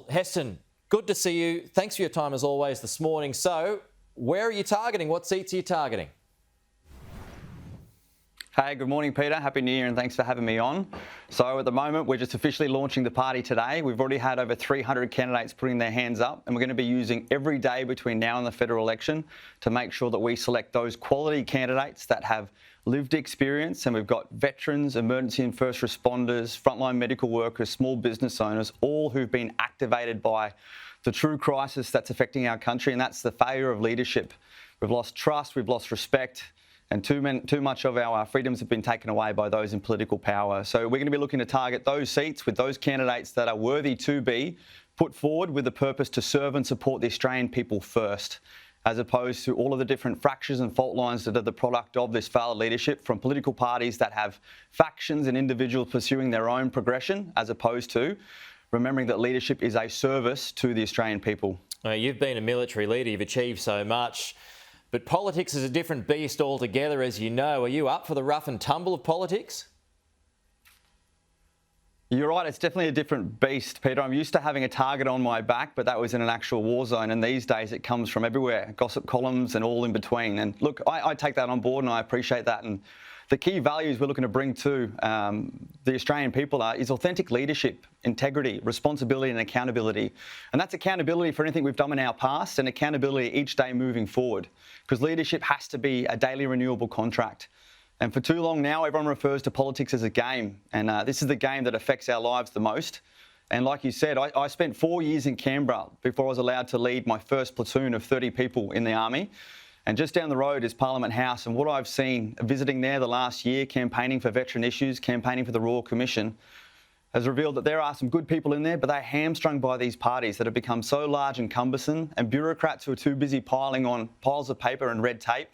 Heston, good to see you. Thanks for your time as always this morning. So, where are you targeting? What seats are you targeting? Hey, good morning, Peter. Happy New Year and thanks for having me on. So at the moment, we're just officially launching the party today. We've already had over 300 candidates putting their hands up, and we're going to be using every day between now and the federal election to make sure that we select those quality candidates that have lived experience. And we've got veterans, emergency and first responders, frontline medical workers, small business owners, all who've been activated by the true crisis that's affecting our country, and that's the failure of leadership. We've lost trust, we've lost respect, and too much of our freedoms have been taken away by those in political power. So we're going to be looking to target those seats with those candidates that are worthy to be put forward with the purpose to serve and support the Australian people first, as opposed to all of the different fractures and fault lines that are the product of this failed leadership from political parties that have factions and individuals pursuing their own progression, as opposed to remembering that leadership is a service to the Australian people. You've been a military leader, you've achieved so much. But politics is a different beast altogether, as you know. Are you up for the rough and tumble of politics? You're right, it's definitely a different beast, Peter. I'm used to having a target on my back, but that was in an actual war zone. And these days it comes from everywhere, gossip columns and all in between. And look, I take that on board and I appreciate that. And the key values we're looking to bring to the Australian people is authentic leadership, integrity, responsibility and accountability. And that's accountability for anything we've done in our past and accountability each day moving forward. Because leadership has to be a daily renewable contract. And for too long now, everyone refers to politics as a game. And this is the game that affects our lives the most. And like you said, I spent 4 years in Canberra before I was allowed to lead my first platoon of 30 people in the Army. And just down the road is Parliament House. And what I've seen visiting there the last year, campaigning for veteran issues, campaigning for the Royal Commission, has revealed that there are some good people in there, but they're hamstrung by these parties that have become so large and cumbersome, and bureaucrats who are too busy piling on piles of paper and red tape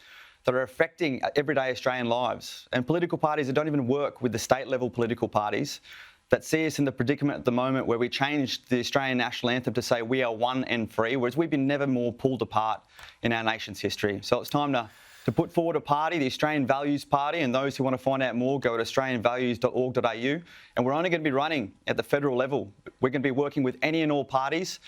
that are affecting everyday Australian lives. And political parties that don't even work with the state level political parties that see us in the predicament at the moment where we changed the Australian national anthem to say we are one and free, whereas we've been never more pulled apart in our nation's history. So it's time to put forward a party, the Australian Values Party, and those who want to find out more, go to australianvalues.org.au. And we're only going to be running at the federal level. We're going to be working with any and all parties,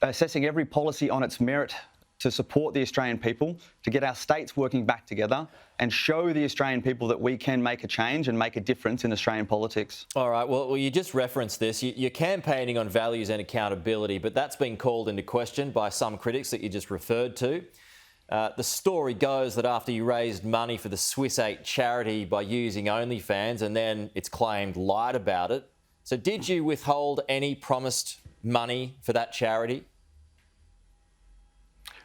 assessing every policy on its merit to support the Australian people, to get our states working back together and show the Australian people that we can make a change and make a difference in Australian politics. All right, well, you just referenced this. You're campaigning on values and accountability, but that's been called into question by some critics that you just referred to. The story goes that after you raised money for the Swiss 8 charity by using OnlyFans and then it's claimed lied about it. So did you withhold any promised money for that charity?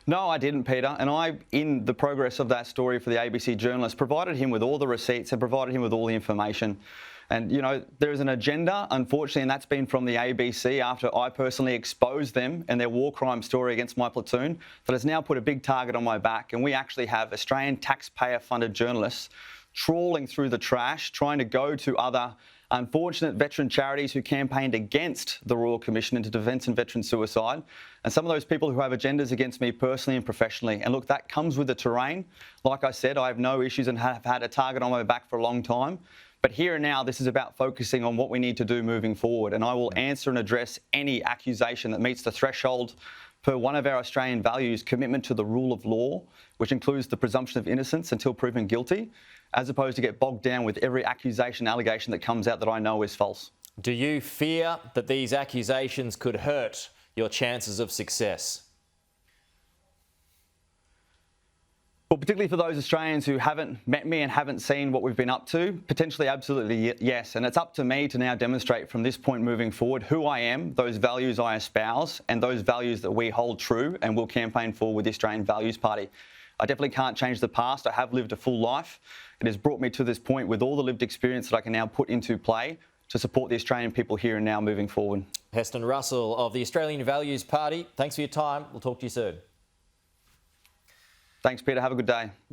No, I didn't, Peter. And I, in the progress of that story for the ABC journalist, provided him with all the receipts and provided him with all the information. And, you know, there is an agenda, unfortunately, and that's been from the ABC after I personally exposed them and their war crime story against my platoon that has now put a big target on my back. And we actually have Australian taxpayer-funded journalists trawling through the trash, trying to go to other unfortunate veteran charities who campaigned against the Royal Commission into defence and veteran suicide, and some of those people who have agendas against me personally and professionally. And look, that comes with the terrain. Like I said, I have no issues and have had a target on my back for a long time. But here and now, this is about focusing on what we need to do moving forward. And I will answer and address any accusation that meets the threshold per one of our Australian values, commitment to the rule of law, which includes the presumption of innocence until proven guilty, as opposed to get bogged down with every accusation, allegation that comes out that I know is false. Do you fear that these accusations could hurt your chances of success? Well, particularly for those Australians who haven't met me and haven't seen what we've been up to, potentially absolutely yes. And it's up to me to now demonstrate from this point moving forward who I am, those values I espouse, and those values that we hold true and will campaign for with the Australian Values Party. I definitely can't change the past. I have lived a full life. It has brought me to this point with all the lived experience that I can now put into play to support the Australian people here and now moving forward. Heston Russell of the Australian Values Party, thanks for your time. We'll talk to you soon. Thanks, Peter. Have a good day.